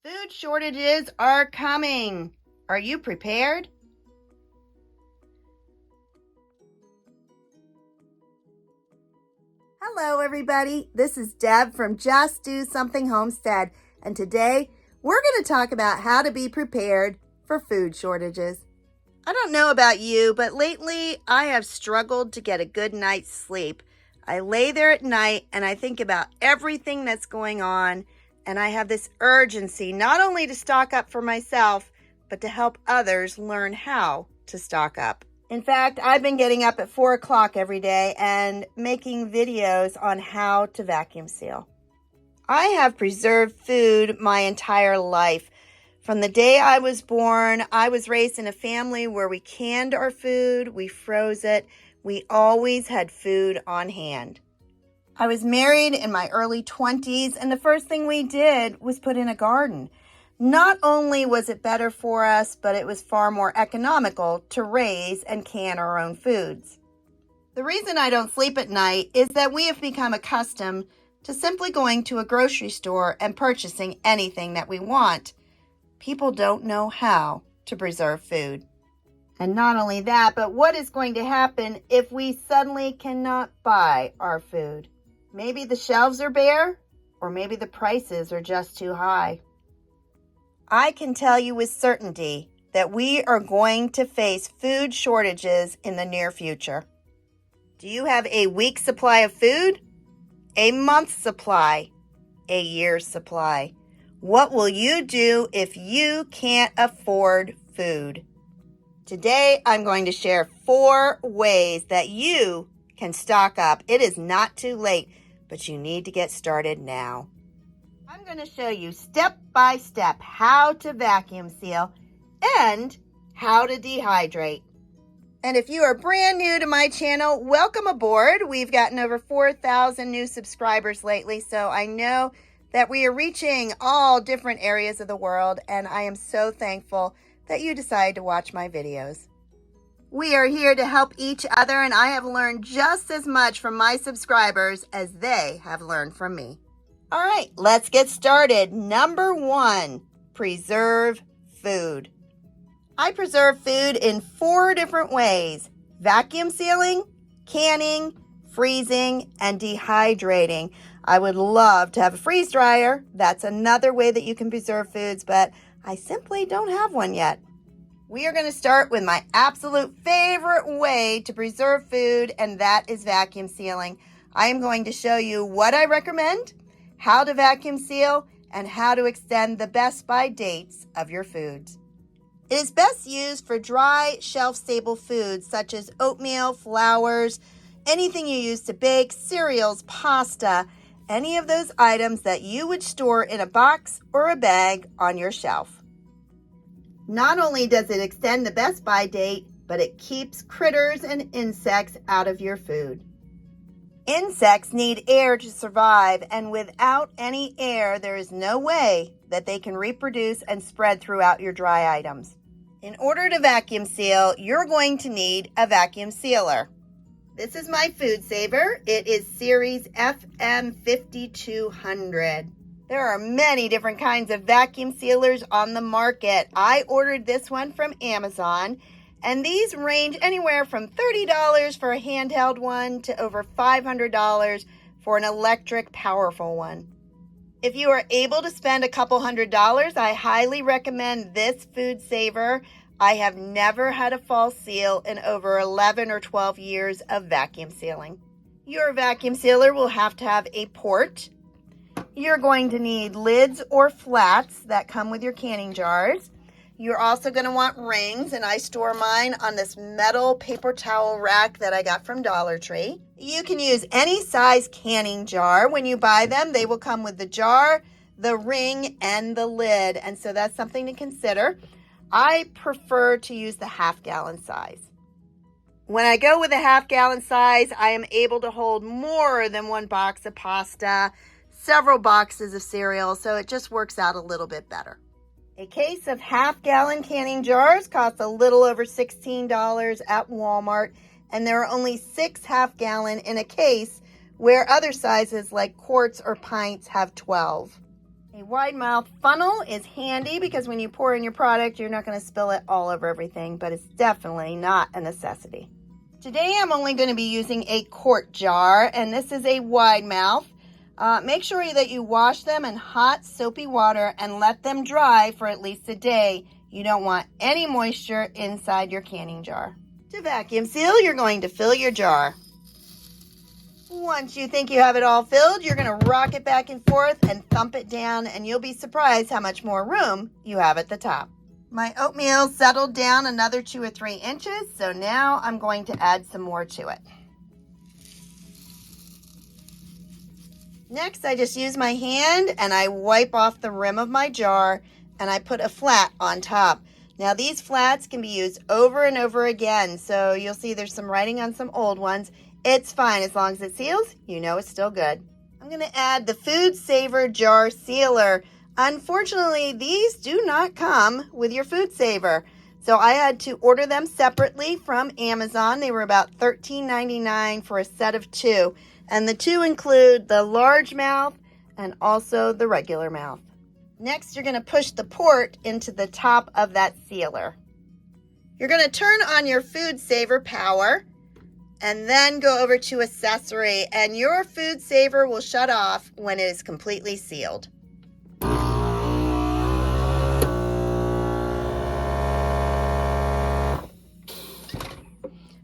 Food shortages are coming. Are you prepared? Hello, everybody. This is Deb from Just Do Something Homestead, and today we're going to talk about how to be prepared for food shortages. I don't know about you, but lately I have struggled to get a good night's sleep. I lay there at night and I think about everything that's going on, and I have this urgency not only to stock up for myself, but to help others learn how to stock up. In fact, I've been getting up at 4 o'clock every day and making videos on how to vacuum seal. I have preserved food my entire life. From the day I was born, I was raised in a family where we canned our food, we froze it, we always had food on hand. I was married in my early 20s, and the first thing we did was put in a garden. Not only was it better for us, but it was far more economical to raise and can our own foods. The reason I don't sleep at night is that we have become accustomed to simply going to a grocery store and purchasing anything that we want. People don't know how to preserve food. And not only that, but what is going to happen if we suddenly cannot buy our food? Maybe the shelves are bare, or maybe the prices are just too high. I can tell you with certainty that we are going to face food shortages in the near future. Do you have a week's supply of food? A month's supply? A year's supply? What will you do if you can't afford food? Today, I'm going to share 4 ways that you can stock up. It is not too late, but you need to get started now. I'm going to show you step by step how to vacuum seal and how to dehydrate. And if you are brand new to my channel, welcome aboard. We've gotten over 4,000 new subscribers lately, so I know that we are reaching all different areas of the world, and I am so thankful that you decided to watch my videos. We are here to help each other, and I have learned just as much from my subscribers as they have learned from me. All right, let's get started. Number 1, preserve food. I preserve food in 4 different ways: vacuum sealing, canning, freezing, and dehydrating. I would love to have a freeze dryer. That's another way that you can preserve foods, but I simply don't have one yet. We are going to start with my absolute favorite way to preserve food, and that is vacuum sealing. I am going to show you what I recommend, how to vacuum seal, and how to extend the best by dates of your foods. It is best used for dry, shelf-stable foods such as oatmeal, flours, anything you use to bake, cereals, pasta, any of those items that you would store in a box or a bag on your shelf. Not only does it extend the best by date, but it keeps critters and insects out of your food. Insects need air to survive, and without any air, there is no way that they can reproduce and spread throughout your dry items. In order to vacuum seal, you're going to need a vacuum sealer. This is my food saver. It is series FM5200. There are many different kinds of vacuum sealers on the market. I ordered this one from Amazon, and these range anywhere from $30 for a handheld one to over $500 for an electric powerful one. If you are able to spend a couple $100, I highly recommend this food saver. I have never had a false seal in over 11 or 12 years of vacuum sealing. Your vacuum sealer will have to have a port. You're going to need lids or flats that come with your canning jars. You're also going to want rings, and I store mine on this metal paper towel rack that I got from Dollar Tree. You can use any size canning jar. When you buy them, they will come with the jar, the ring, and the lid, and so that's something to consider. I prefer to use the half-gallon size. When I go with a half-gallon size, I am able to hold more than 1 box of pasta, several boxes of cereal, so it just works out a little bit better. A case of half-gallon canning jars costs a little over $16 at Walmart, and there are only 6 half-gallon in a case, where other sizes like quarts or pints have 12. A wide mouth funnel is handy because when you pour in your product, you're not going to spill it all over everything, but it's definitely not a necessity. Today I'm only going to be using a quart jar, and this is a wide mouth. Make sure that you wash them in hot soapy water and let them dry for at least a day. You don't want any moisture inside your canning jar. To vacuum seal, you're going to fill your jar. Once you think you have it all filled, you're going to rock it back and forth and thump it down, and you'll be surprised how much more room you have at the top. My oatmeal settled down another 2 or 3 inches, so now I'm going to add some more to it. Next, I just use my hand and I wipe off the rim of my jar and I put a flat on top. Now these flats can be used over and over again, so you'll see there's some writing on some old ones. It's fine as long as it seals, you know it's still good. I'm going to add the Food Saver Jar Sealer. Unfortunately, these do not come with your Food Saver, so I had to order them separately from Amazon. They were about $13.99 for a set of 2, and the 2 include the large mouth and also the regular mouth. Next, you're going to push the port into the top of that sealer. You're going to turn on your Food Saver power and then go over to accessory, and your Food Saver will shut off when it is completely sealed.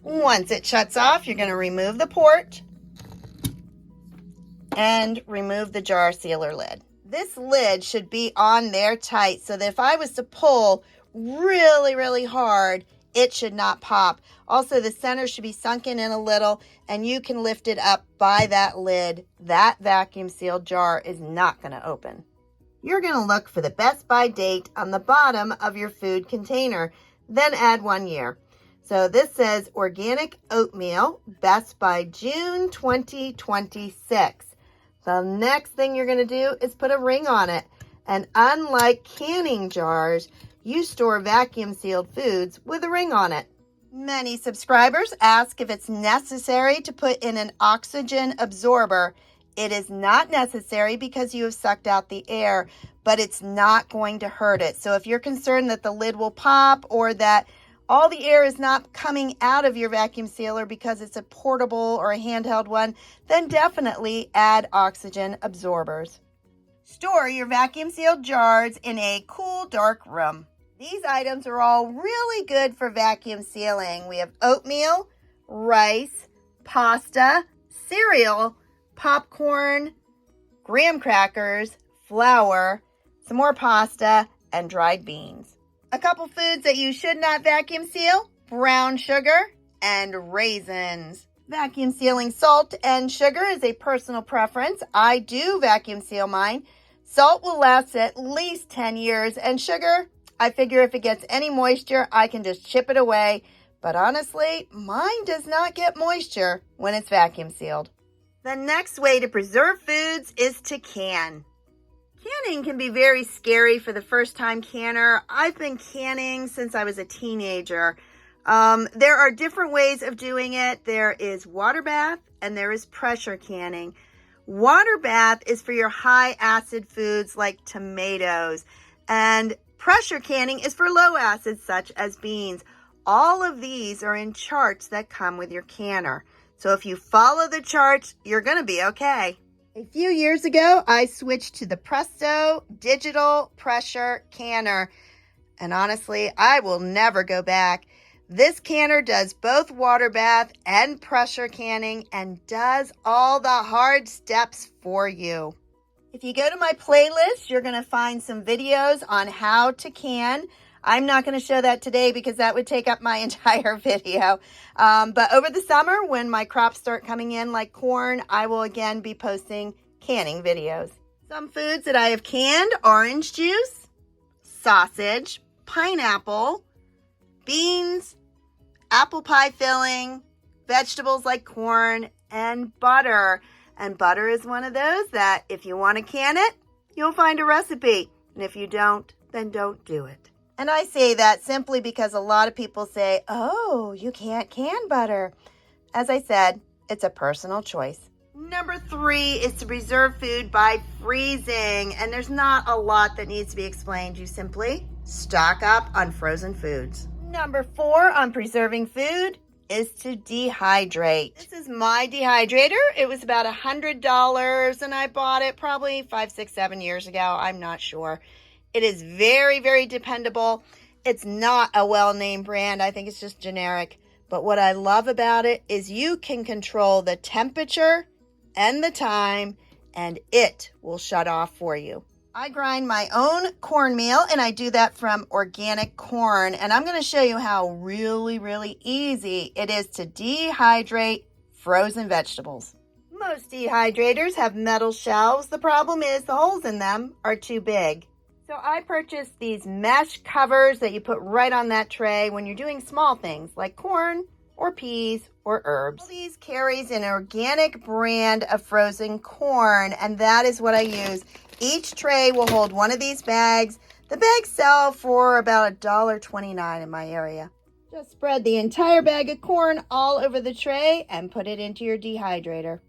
Once it shuts off, you're going to remove the port and remove the jar sealer lid. This lid should be on there tight so that if I was to pull really, really hard, it should not pop. Also, the center should be sunken in a little, and you can lift it up by that lid. That vacuum sealed jar is not going to open. You're going to look for the Best By date on the bottom of your food container, then add 1 year. So this says organic oatmeal, Best By June 2026. The next thing you're going to do is put a ring on it. And unlike canning jars, you store vacuum sealed foods with a ring on it. Many subscribers ask if it's necessary to put in an oxygen absorber. It is not necessary because you have sucked out the air, but it's not going to hurt it. So if you're concerned that the lid will pop or that all the air is not coming out of your vacuum sealer because it's a portable or a handheld one, then definitely add oxygen absorbers. Store your vacuum sealed jars in a cool, dark room. These items are all really good for vacuum sealing. We have oatmeal, rice, pasta, cereal, popcorn, graham crackers, flour, some more pasta, and dried beans. A couple foods that you should not vacuum seal: brown sugar and raisins. Vacuum sealing salt and sugar is a personal preference. I do vacuum seal mine. Salt will last at least 10 years, and sugar, I figure if it gets any moisture, I can just chip it away. But honestly, mine does not get moisture when it's vacuum sealed. The next way to preserve foods is to can. Canning can be very scary for the first-time canner. I've been canning since I was a teenager. There are different ways of doing it. There is water bath and there is pressure canning. Water bath is for your high-acid foods like tomatoes, and pressure canning is for low acid such as beans. All of these are in charts that come with your canner. So if you follow the charts, you're going to be okay. A few years ago, I switched to the Presto Digital Pressure Canner, and honestly, I will never go back. This canner does both water bath and pressure canning and does all the hard steps for you. If you go to my playlist, you're going to find some videos on how to can. I'm not going to show that today because that would take up my entire video. But over the summer, when my crops start coming in like corn, I will again be posting canning videos. Some foods that I have canned: orange juice, sausage, pineapple, beans, apple pie filling, vegetables like corn, and butter. And butter is one of those that if you want to can it, you'll find a recipe. And if you don't, then don't do it. And I say that simply because a lot of people say, oh, you can't can butter. As I said, it's a personal choice. Number 3 is to preserve food by freezing. And there's not a lot that needs to be explained. You simply stock up on frozen foods. Number 4 on preserving food is to dehydrate. This is my dehydrator. It was about $100 and I bought it probably 5, 6, 7 years ago. I'm not sure. It is very, very dependable. It's not a well-named brand. I think it's just generic. But what I love about it is you can control the temperature and the time, and it will shut off for you. I grind my own cornmeal, and I do that from organic corn. And I'm going to show you how really, really easy it is to dehydrate frozen vegetables. Most dehydrators have metal shelves. The problem is the holes in them are too big. So I purchased these mesh covers that you put right on that tray when you're doing small things like corn or peas or herbs. These carries an organic brand of frozen corn, and that is what I use. Each tray will hold one of these bags. The bags sell for about $1.29 in my area. Just spread the entire bag of corn all over the tray and put it into your dehydrator.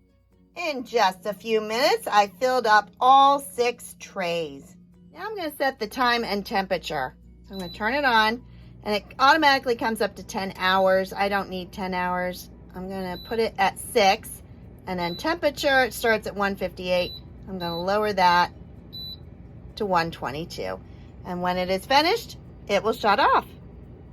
In just a few minutes, I filled up all 6 trays. Now I'm going to set the time and temperature. So I'm going to turn it on, and it automatically comes up to 10 hours. I don't need 10 hours. I'm going to put it at 6, and then temperature, it starts at 158. I'm going to lower that to 122. And when it is finished, it will shut off.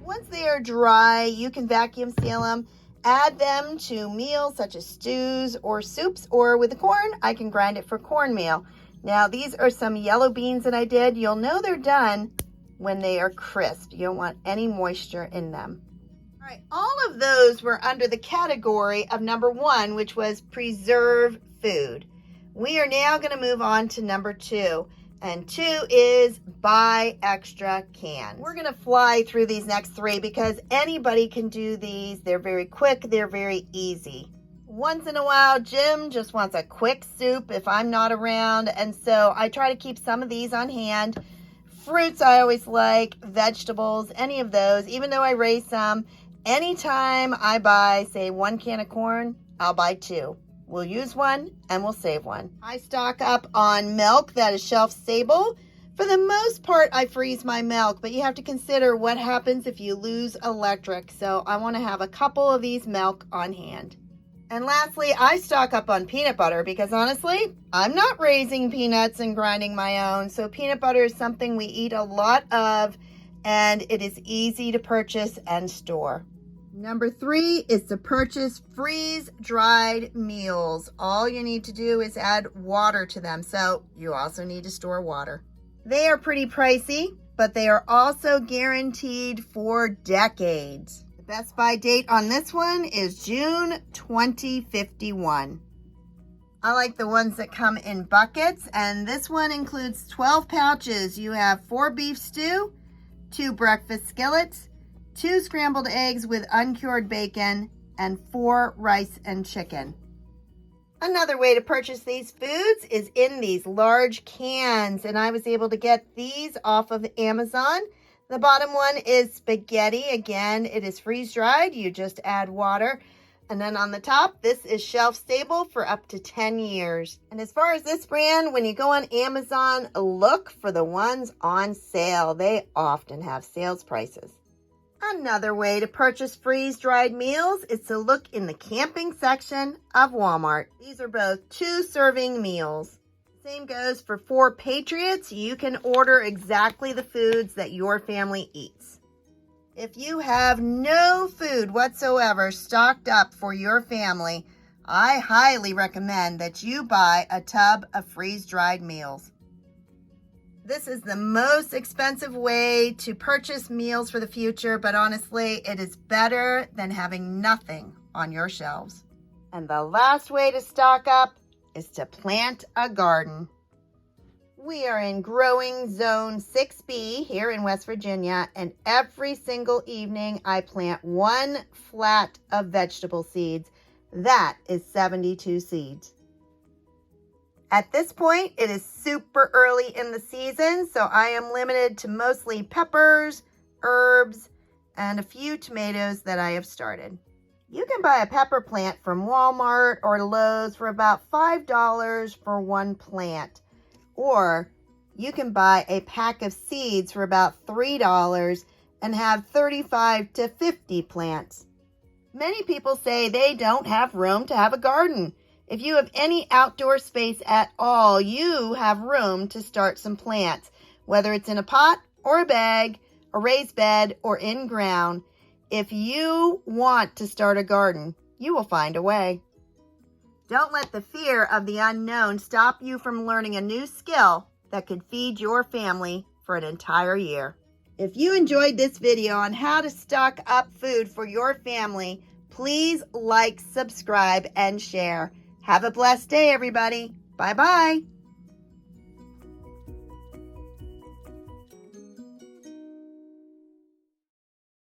Once they are dry, you can vacuum seal them. Add them to meals such as stews or soups, or with the corn, I can grind it for cornmeal. Now, these are some yellow beans that I did. You'll know they're done when they are crisp. You don't want any moisture in them. All right, all of those were under the category of number 1, which was preserve food. We are now going to move on to number 2. And 2 is buy extra cans. We're going to fly through these next 3 because anybody can do these. They're very quick. They're very easy. Once in a while, Jim just wants a quick soup if I'm not around, and so I try to keep some of these on hand. Fruits I always like, vegetables, any of those, even though I raise some. Anytime I buy, say, 1 can of corn, I'll buy 2. We'll use 1 and we'll save 1. I stock up on milk that is shelf stable. For the most part, I freeze my milk, but you have to consider what happens if you lose electric. So I want to have a couple of these milk on hand. And lastly, I stock up on peanut butter because honestly, I'm not raising peanuts and grinding my own. So peanut butter is something we eat a lot of, and it is easy to purchase and store. Number 3 is to purchase freeze-dried meals. All you need to do is add water to them. So you also need to store water. They are pretty pricey, but they are also guaranteed for decades. Best buy date on this one is June 2051. I like the ones that come in buckets, and this one includes 12 pouches. You have 4 beef stew, 2 breakfast skillets, 2 scrambled eggs with uncured bacon, and 4 rice and chicken. Another way to purchase these foods is in these large cans, and I was able to get these off of Amazon. The bottom one is spaghetti. Again, it is freeze-dried. You just add water. And then on the top, this is shelf-stable for up to 10 years. And as far as this brand, when you go on Amazon, look for the ones on sale. They often have sales prices. Another way to purchase freeze-dried meals is to look in the camping section of Walmart. These are both 2-serving meals. Same goes for 4 Patriots. You can order exactly the foods that your family eats. If you have no food whatsoever stocked up for your family, I highly recommend that you buy a tub of freeze-dried meals. This is the most expensive way to purchase meals for the future, but honestly, it is better than having nothing on your shelves. And the last way to stock up is to plant a garden. We are in growing zone 6B here in West Virginia, and every single evening I plant 1 flat of vegetable seeds. That is 72 seeds. At this point, it is super early in the season, so I am limited to mostly peppers, herbs, and a few tomatoes that I have started. You can buy a pepper plant from Walmart or Lowe's for about $5 for one plant. Or you can buy a pack of seeds for about $3 and have 35 to 50 plants. Many people say they don't have room to have a garden. If you have any outdoor space at all, you have room to start some plants, whether it's in a pot or a bag, a raised bed, or in ground. If you want to start a garden, you will find a way. Don't let the fear of the unknown stop you from learning a new skill that could feed your family for an entire year. If you enjoyed this video on how to stock up food for your family, please like, subscribe, and share. Have a blessed day, everybody. Bye-bye.